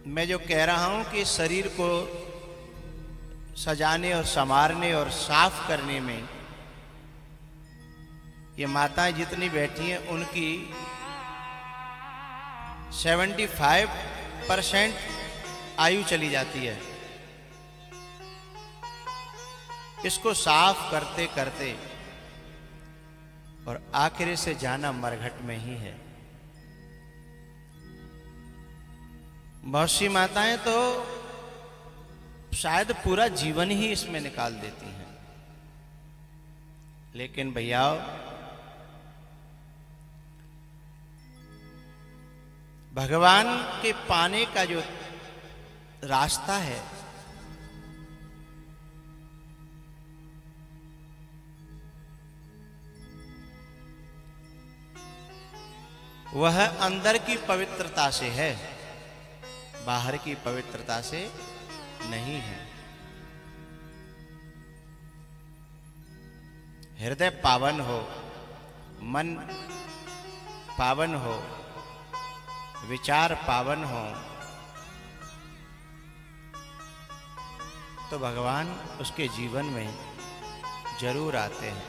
मैं जो कह रहा हूं कि शरीर को सजाने और संवारने और साफ करने में ये माताएं जितनी बैठी हैं उनकी 75% आयु चली जाती है। इसको साफ करते करते और आखिर से जाना मरघट में ही है। बहुत सी माताएं तो शायद पूरा जीवन ही इसमें निकाल देती हैं। लेकिन भैया, भगवान के पाने का जो रास्ता है वह अंदर की पवित्रता से है, बाहर की पवित्रता से नहीं है। हृदय पावन हो, मन पावन हो, विचार पावन हो तो भगवान उसके जीवन में जरूर आते हैं।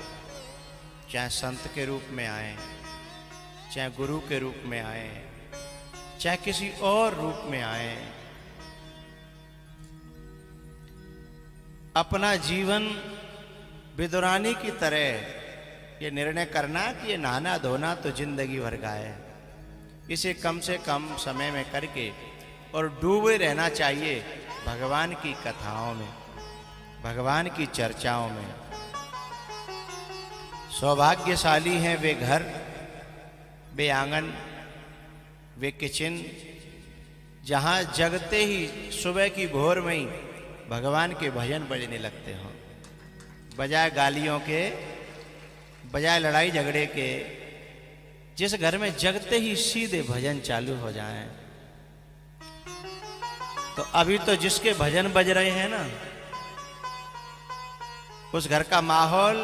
चाहे संत के रूप में आए, चाहे गुरु के रूप में आए, चाहे किसी और रूप में आए। अपना जीवन विदुरानी की तरह ये निर्णय करना कि ये नहाना धोना तो जिंदगी भर का है, इसे कम से कम समय में करके और डूबे रहना चाहिए भगवान की कथाओं में, भगवान की चर्चाओं में। सौभाग्यशाली हैं वे घर, वे आंगन, वे किचन जहां जगते ही सुबह की भोर में ही भगवान के भजन बजने लगते हों, बजाय गालियों के, बजाय लड़ाई झगड़े के। जिस घर में जगते ही सीधे भजन चालू हो जाएं, तो अभी तो जिसके भजन बज रहे हैं ना, उस घर का माहौल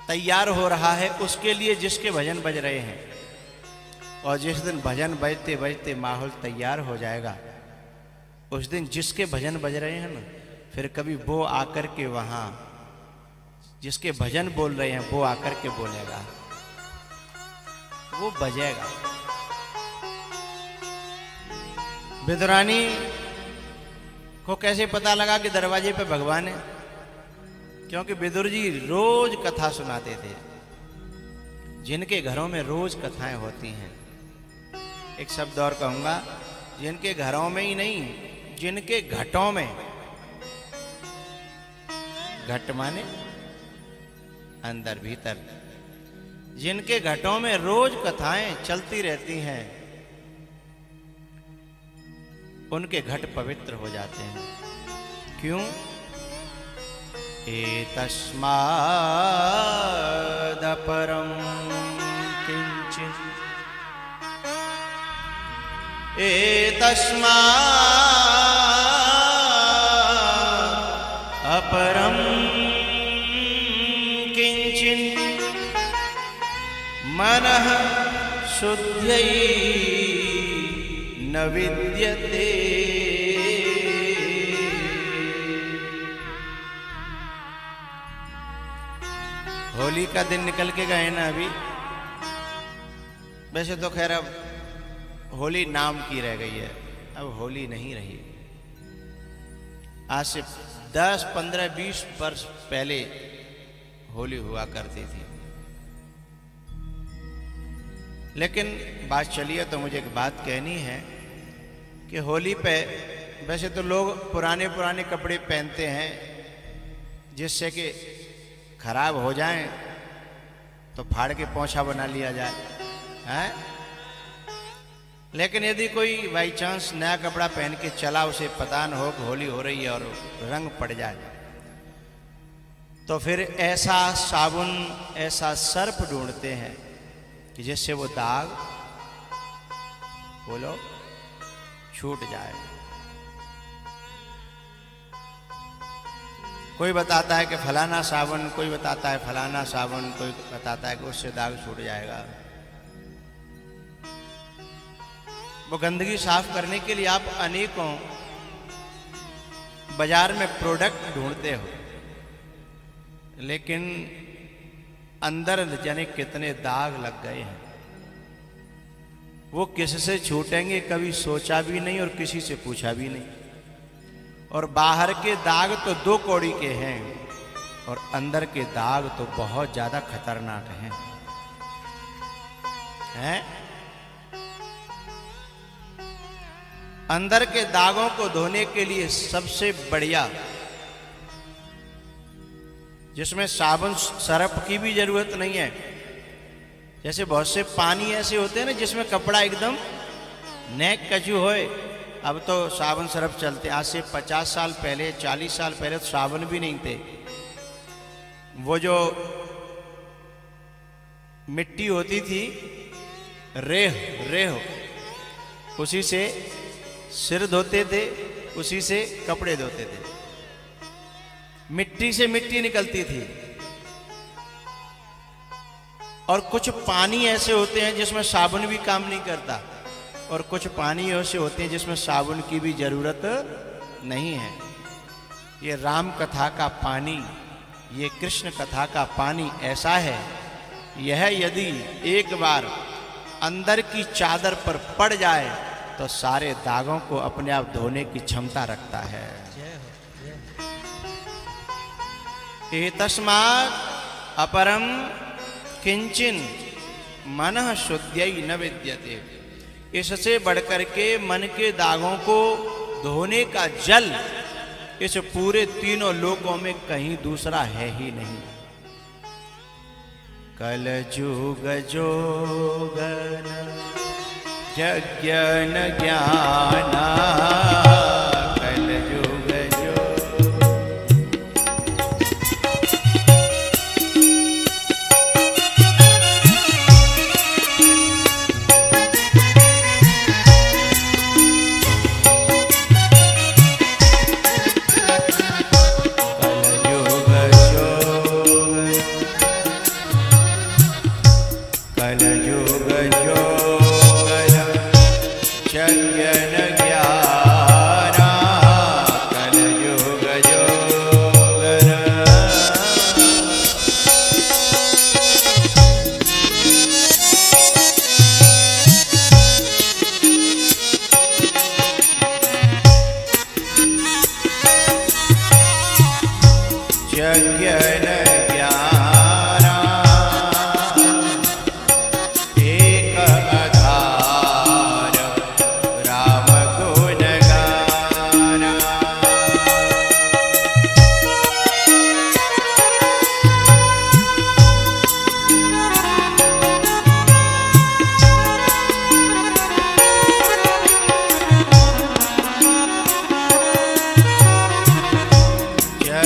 तैयार हो रहा है उसके लिए जिसके भजन बज रहे हैं। और जिस दिन भजन बजते बजते माहौल तैयार हो जाएगा, उस दिन जिसके भजन बज रहे हैं ना, फिर कभी वो आकर के वहां जिसके भजन बोल रहे हैं वो आकर के बोलेगा, वो बजेगा। विदुरानी को कैसे पता लगा कि दरवाजे पे भगवान है? क्योंकि विदुर जी रोज कथा सुनाते थे। जिनके घरों में रोज कथाएं होती हैं, एक शब्द और कहूंगा, जिनके घरों में ही नहीं, जिनके घटों में, घट माने अंदर भीतर, जिनके घटों में रोज कथाएं चलती रहती हैं, उनके घट पवित्र हो जाते हैं। क्यों? एतस्मादपरं किंचित्, एतस्मादपरं किंचित् मनः शुद्ध्यै न विद्यते। होली का दिन निकल के गए ना अभी। वैसे तो खैर अब होली नाम की रह गई है, अब होली नहीं रही। आज से 10, 15, 20 वर्ष पहले होली हुआ करती थी। लेकिन बात चलिए तो मुझे एक बात कहनी है कि होली पे वैसे तो लोग पुराने पुराने कपड़े पहनते हैं जिससे कि खराब हो जाएं तो फाड़ के पोंछा बना लिया जाए, हैं? लेकिन यदि कोई बाई चांस नया कपड़ा पहन के चला, उसे पता न हो कि होली हो रही है और रंग पड़ जाए, तो फिर ऐसा साबुन, ऐसा सर्फ ढूंढते हैं कि जिससे वो दाग, बोलो, छूट जाए। कोई बताता है कि फलाना साबुन, कोई बताता है फलाना साबुन, कोई बताता है कि उससे दाग छूट जाएगा। वो गंदगी साफ करने के लिए आप अनेकों बाजार में प्रोडक्ट ढूंढते हो, लेकिन अंदर जाने कितने दाग लग गए हैं। वो किससे छूटेंगे कभी सोचा भी नहीं और किसी से पूछा भी नहीं। और बाहर के दाग तो 2 कौड़ी के हैं और अंदर के दाग तो बहुत ज्यादा खतरनाक हैं। अंदर के दागों को धोने के लिए सबसे बढ़िया, जिसमें साबुन सरफ की भी जरूरत नहीं है। जैसे बहुत से पानी ऐसे होते हैं ना जिसमें कपड़ा एकदम नेक कचू होए। अब तो साबुन सरफ चलते, आज से 50 साल पहले 40 साल पहले तो साबुन भी नहीं थे। वो जो मिट्टी होती थी रेह उसी से सिर धोते थे, उसी से कपड़े धोते थे। मिट्टी से मिट्टी निकलती थी। और कुछ पानी ऐसे होते हैं जिसमें साबुन भी काम नहीं करता, और कुछ पानी ऐसे होते हैं जिसमें साबुन की भी जरूरत नहीं है। ये राम कथा का पानी, ये कृष्ण कथा का पानी ऐसा है, यह यदि एक बार अंदर की चादर पर पड़ जाए तो सारे दागों को अपने आप धोने की क्षमता रखता है। एतस्मात् अपरम किंचिन मनः शुद्ध्यै न विद्यते। इससे बढ़कर के मन के दागों को धोने का जल इस पूरे तीनों लोकों में कहीं दूसरा है ही नहीं। कल जुग जोगन यज्ञन ज्ञाना, कल जुग यज्ञ